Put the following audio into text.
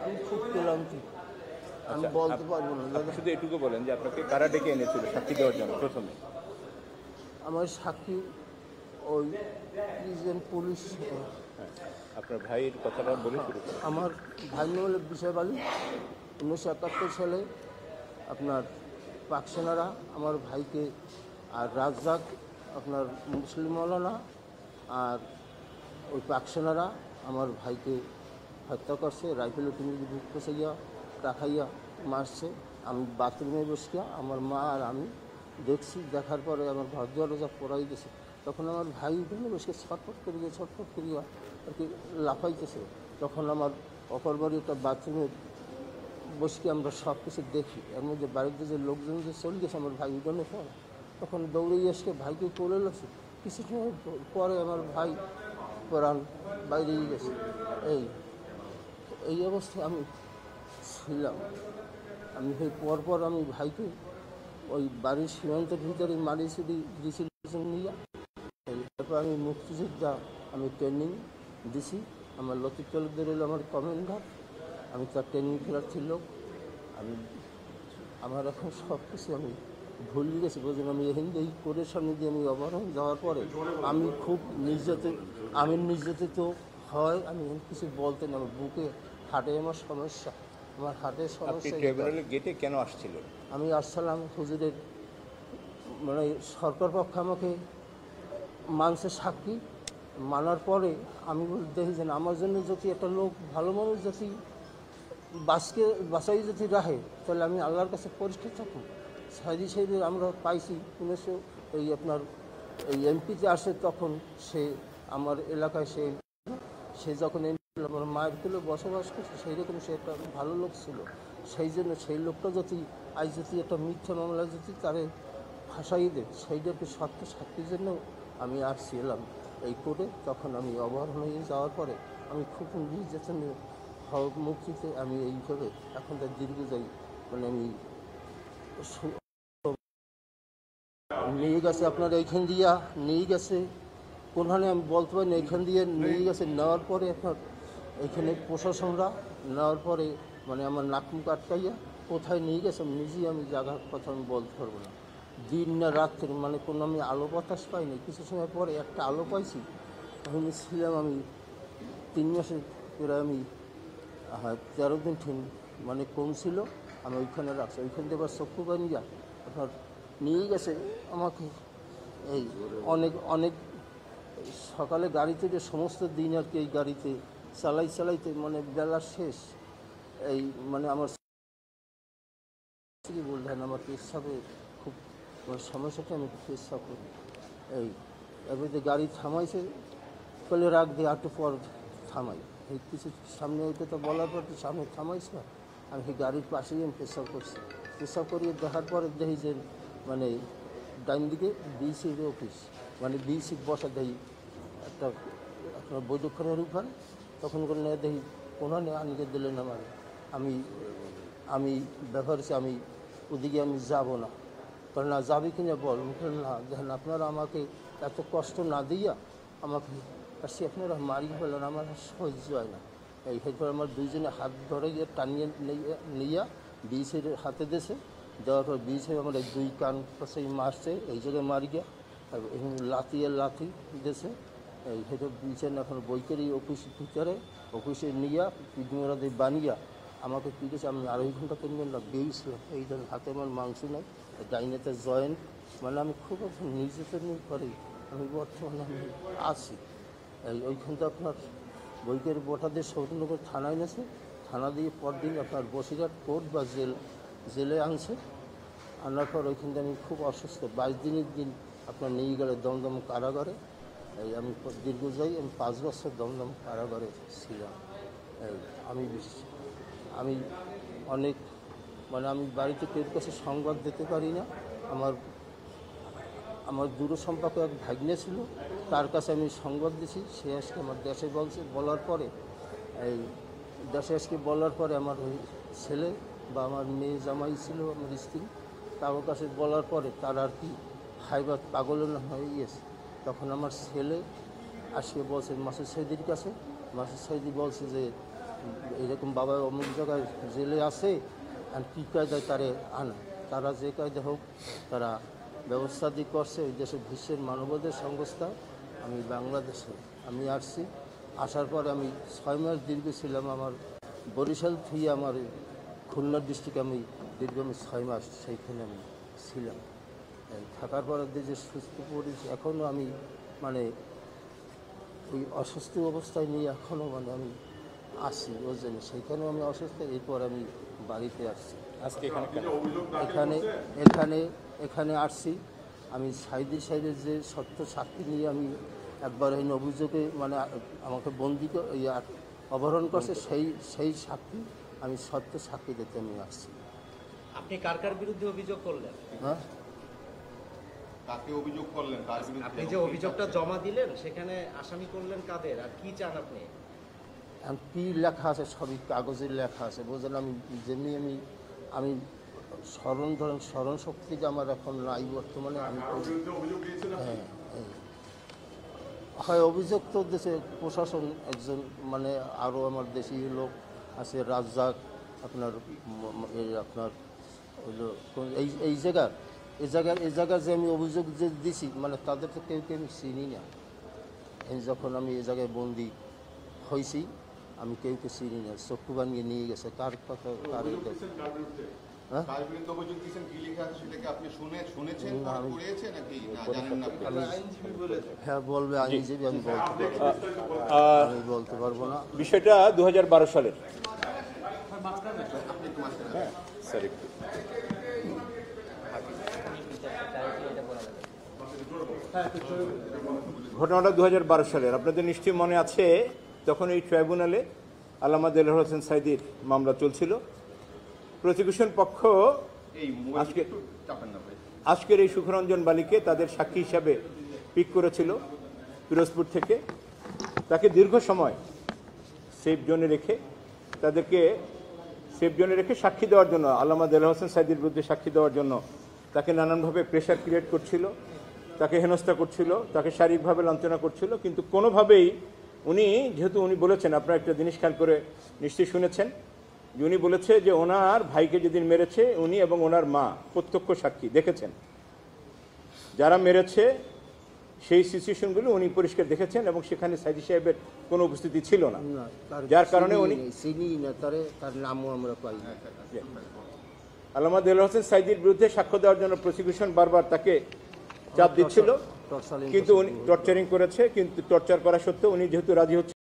আমি খুব ক্লান্তি, আমি আচ্ছা, বলতে পারবো না আপনি দাদা। শুধু এটুকু বলেন যে আপনাকে কারা ডেকে এনেছিল সাক্ষী দেওয়ার জন্য প্রথমে? আমার সাক্ষী ওই প্রিজন পুলিশ, হ্যাঁ, আপনার ভাইয়ের কথাটা বলে শুরু করেন। আমার ভাই নাম হলো বিষয় আলী। 1971 সালে আপনার পাক সেনারা আমার ভাইকে, আর রাজ্জাক আপনার মুসলিম মৌলানা, আর ওই পাক সেনারা আমার ভাইকে হত্যা করছে, রাইফেল টিমিকে বুক কষাইয়া রাখাইয়া মারছে। আমি বাথরুমে বসিয়া আমার মা আর আমি দেখছি, দেখার পরে আমার ঘর দরজা পড়াই গেছে। তখন আমার ভাই ওখানে বসে ছটফট করিয়া আর কি লাফাইতেছে। তখন আমার অপর বাড়ি একটা বাথরুমে বসে আমরা সব কিছু দেখি, এর মধ্যে বাড়িতে যে লোকজন যে চলে গেছে আমার ভাই উঠানে পড়ে, তখন দৌড়ে এসে ভাইকে কোলে লাগছে। কিছু সময় পরে আমার ভাই প্রাণ বাইরে গেছে। এই এই অবস্থায় আমি ছিলাম। আমি সেই পরপর আমি ভাইকে ওই বাড়ির সীমান্তের ভিতরে মারিয়েছি দিয়েছিল নিয়ে। তারপর আমি মুক্তিযোদ্ধা, আমি ট্রেনিং দিছি। আমার লতিফ তালুকদার হলো আমার কমান্ডার, আমি তার ট্রেনিং খেলার ছিল। আমি আমার এখন সব কিছু আমি ভুলে গেছি বুঝলেন। আমি হিন্দি এই কোর্টের সামনে দিয়ে আমি অবরোধ যাওয়ার পরে আমি খুব নির্যাতিত হয়। আমি কিছু বলতে না, আমার বুকে হার্টে আমার সমস্যা, আমার হার্টের আপনি সমস্যা। ট্রাইব্যুনালের গেটে কেন আসছিলেন? আমি আসসালাম হুজুরের, মানে সরকার পক্ষে আমাকে মানছে সাক্ষী, মানার পরে আমি দেখি যে আমার জন্য যদি একটা লোক ভালো মানুষ যদি বাঁচাই যদি রাখে, তাহলে আমি আল্লাহর কাছে পরিষ্কার থাকুন। সাইডে আমরা পাইছি 1900 এই আপনার এই এমপিতে আসে, তখন সে আমার এলাকায় সে যখন আমার মায়ের কুলে বসবাস করছে, সেই রকম সে একটা ভালো লোক ছিল। সেই জন্য সেই লোকটা যদি আজ যদি একটা মিথ্যা মামলা যদি তারে ফাঁসাই দেয়, সেইটাকে সত্য সাক্ষীর জন্য আমি আসছি এলাম এই কোর্টে। তখন আমি অবহেলা হয়ে যাওয়ার পরে আমি খুব নির্যাতনে মুক্তিতে আমি এইভাবে এখন তার দীর্ঘ যাই, মানে আমি নিয়ে গেছে আপনার এইখান দিয়া নিয়ে গেছে কোনখানে আমি বলতে পারি না, এইখান দিয়ে নিয়ে গেছে। নেওয়ার পরে আপনার এইখানে প্রশাসনরা নেওয়ার পরে মানে আমার নাক মুখ আটকাইয়া কোথায় নিয়ে গেছে আমি নিজেই আমি জায়গার কথা আমি বলতে পারবো না। দিন না রাত্রে মানে কোনো আমি আলো বাতাস পাইনি। কিছু সময় পরে একটা আলো পাইছি, ওখানে ছিলাম আমি 3 মাসের প্রায় আমি 13 দিন মানে কম ছিল। আমি ওইখানে রাখছি, ওইখান থেকে আবার চক্ষু বানিয়া আপনার নিয়ে গেছে আমাকে। এই অনেক সকালে গাড়িতে যে সমস্ত দিন আর কি এই গাড়িতে চালাইতে মানে বেলা শেষ। এই মানে আমার কি বললেন, আমার পেশাবে খুব মানে সমস্যাটা আমি পেশাব করি। এই এবারে গাড়ি থামাইছে, বলে রাখ দিয়ে একটু পর থামাই। এই কিছু সামনে ওইটা তো বলার পর সামনে থামাইছে না, আমি সেই গাড়ির পাশেই আমি পেশাব করছি। পেশাব করিয়ে দেখার পরে দেখি যে মানে ডাইন দিকে বিসির অফিস, মানে বিসি বসা দেখি একটা আপনার বৈঠকখানের উপরে। তখন করে নিয়ে দেখি কোনখানে আনিয়ে দিলেন আমার। আমি আমি ব্যবহার হচ্ছে আমি ওদিকে আমি যাব না। কারণ না যাবি কিনা বল, না দেখেন আপনারা আমাকে এত কষ্ট না দিয়া আমাকে সে আপনারা মারিয়ে ফেলেন, আমার সহ্য হয় না। এই এরপর আমার দুইজনে হাত ধরে গিয়ে টানিয়ে নিয়ে বিসের হাতে দেশে দেওয়ার পর বিসে আমার এই 2 কান পাশে মারছে, এই জায়গায় মারি গিয়া লাথি দেশে। এই হেঁটে বিছেন এখন বৈকারি অফিস ভিতরে অফিসে নিয়ে পিঠমোড়া দিয়ে বানিয়া আমাকে পিঠেছে। আমি 2.5 ঘন্টা 3 ঘন্টা বেয়েছিলাম। এই ধরেন হাতে আমার মাংস নাই, ডাইনেতে জয়েন্ট, মানে আমি খুব এখন নির্যাতন করে আমি বর্তমানে আমি আছি। এই ওইখানটা আপনার বৈকের বোটাদের সৌরনগর থানায় এনেছে, থানা দিয়ে পরদিন আপনার বসিরহাট কোর্ট বা জেলে আনছে। আনার পর ওইখানটা আমি খুব অসুস্থ, 22 দিনের দিন আপনার নিয়ে গেলে দমদম কারাগারে। এই আমি দীর্ঘ যাই, আমি 5 বছর দমদম কারাগারে ছিলাম। এই আমি অনেক মানে আমি বাড়িতে কেউ কাছে সংবাদ দিতে পারি না। আমার দূর সম্পর্কে এক ভাগ্নে ছিল, তার কাছে আমি সংবাদ দিছি। সে আজকে আমার দেশে বলার পরে এই দেশে আজকে বলার পরে আমার ওই ছেলে বা আমার মেয়ে জামাই ছিল আমার স্ত্রী, তার কাছে বলার পরে তার আর কি হাইবাত পাগলের হয়ে গিয়েছে। তখন আমার ছেলে আজকে বলছে মাসুদ সাইদির কাছে, মাসুদ সাইদি বলছে যে এরকম বাবা অমুক জায়গায় জেলে আছে আর কী কায়দায় তারে আনা, তারা যে কায়দা হোক তারা ব্যবস্থা দিয়ে করছে। ওই দেশে বিশ্বের মানবাধিকার সংস্থা, আমি বাংলাদেশে আমি আসছি, আসার পরে আমি 6 মাস দীর্ঘ ছিলাম। আমার বরিশাল থেকে আমার খুলনা ডিস্ট্রিক্টে আমি দীর্ঘ 6 মাস সেইখানে আমি ছিলাম। এই থাকার পরে যে সুস্থ পড়েছি, এখনও আমি মানে ওই অসুস্থ অবস্থায় নিয়ে এখনও মানে আমি আসি ওই জন্য, সেইখানেও আমি অসুস্থ। এরপর আমি বাড়িতে আসছি। আজকে এখানে কেন? এখানে এখানে এখানে আসছি আমি সাইদের যে সত্য সাক্ষী নিয়ে আমি একবার এই অভিযোগে মানে আমাকে বন্দি অপহরণ করছে, সেই সাক্ষী আমি সত্য সাক্ষী দিতে আমি আসছি। আপনি কার কার বিরুদ্ধে অভিযোগ করলেন? হ্যাঁ, কাকে অভিযোগ করলেন, কার বিরুদ্ধে? আপনি যে অভিযোগটা জমা দিলেন সেখানে আসামি করলেন কাদের, আর কি চান আপনি? এখন কী লেখা আছে সবই কাগজের লেখা আছে, বুঝলেন। আমি যেমনি আমি স্মরণ শক্তিটা আমার এখন নাই বর্তমানে। আমি হ্যাঁ, হয় অভিযোগ তো দেশে প্রশাসন একজন মানে আরও আমার দেশীয় লোক আছে, রাজ্জাক আপনার আপনার হইলো এই জায়গার যে আমি অভিযোগ যে দিছি মানে তাদের তো কেউ আমি চিনি না। যখন আমি এই জায়গায় বন্দি হয়েছি আমি কেউকে চিনি না, চক্ষু বানিয়ে নিয়ে গেছে কার কথা কার। হ্যাঁ, কার বিরুদ্ধে অভিযোগ দিয়েছেন, কি লেখা আছে সেটাকে আপনি শুনেছেন, না, আমি- পড়েছেন নাকি না জানেন না? হ্যাঁ বলবে আইনজীবী, আমি বলতে পারবো আমি বলতে পারবো না। বিষয়টা 2012 সালের। হ্যাঁ স্যার একটু ঘটনাটা 2012 সালের। আপনাদের নিশ্চয়ই মনে আছে তখন এই ট্রাইব্যুনালে আল্লামা দেলোয়ার হোসেন সাঈদীর মামলা চলছিল। প্রসিকিউশন পক্ষ এই আজকে একটু চাপেন না ভাই। আজকের এই সুখরঞ্জন বালিকে তাদের সাক্ষী হিসাবে পিক করেছিল পিরোজপুর থেকে। তাকে দীর্ঘ সময় সেফ জোনে রেখে সাক্ষী দেওয়ার জন্য, আল্লামা দেলোয়ার হোসেন সাঈদীর বিরুদ্ধে সাক্ষী দেওয়ার জন্য তাকে নানানভাবে প্রেশার ক্রিয়েট করছিল, তাকে হেনস্থা করছিল, তাকে শারীরিকভাবে লাঞ্ছনা করছিল। কিন্তু কোনোভাবেই যেহেতু উনি বলেছেন, আপনারা একটা জিনিস খেয়াল করে নিশ্চয়ই শুনেছেন যে উনি বলেছে যে ওনার ভাইকে যেদিন মেরেছে উনি এবং ওনার মা প্রত্যক্ষ সাক্ষী দেখেছেন। যারা মেরেছে সেই সিচুয়েশনগুলো উনি পরিষ্কার দেখেছেন এবং সেখানে সাঈদী সাহেবের কোনো উপস্থিতি ছিল না, না, যার কারণে উনি চিনি না তার নামও আমরা পাই না। আল্লামা দেলোয়ার হোসেন সাঈদীর বিরুদ্ধে সাক্ষ্য দেওয়ার জন্য প্রসিকিউশন বারবার তাকে চাপ দিচ্ছিল, কিন্তু উনি টর্চারিং করেছে। কিন্তু টর্চার করা সত্ত্বেও উনি যেহেতু রাজি হচ্ছে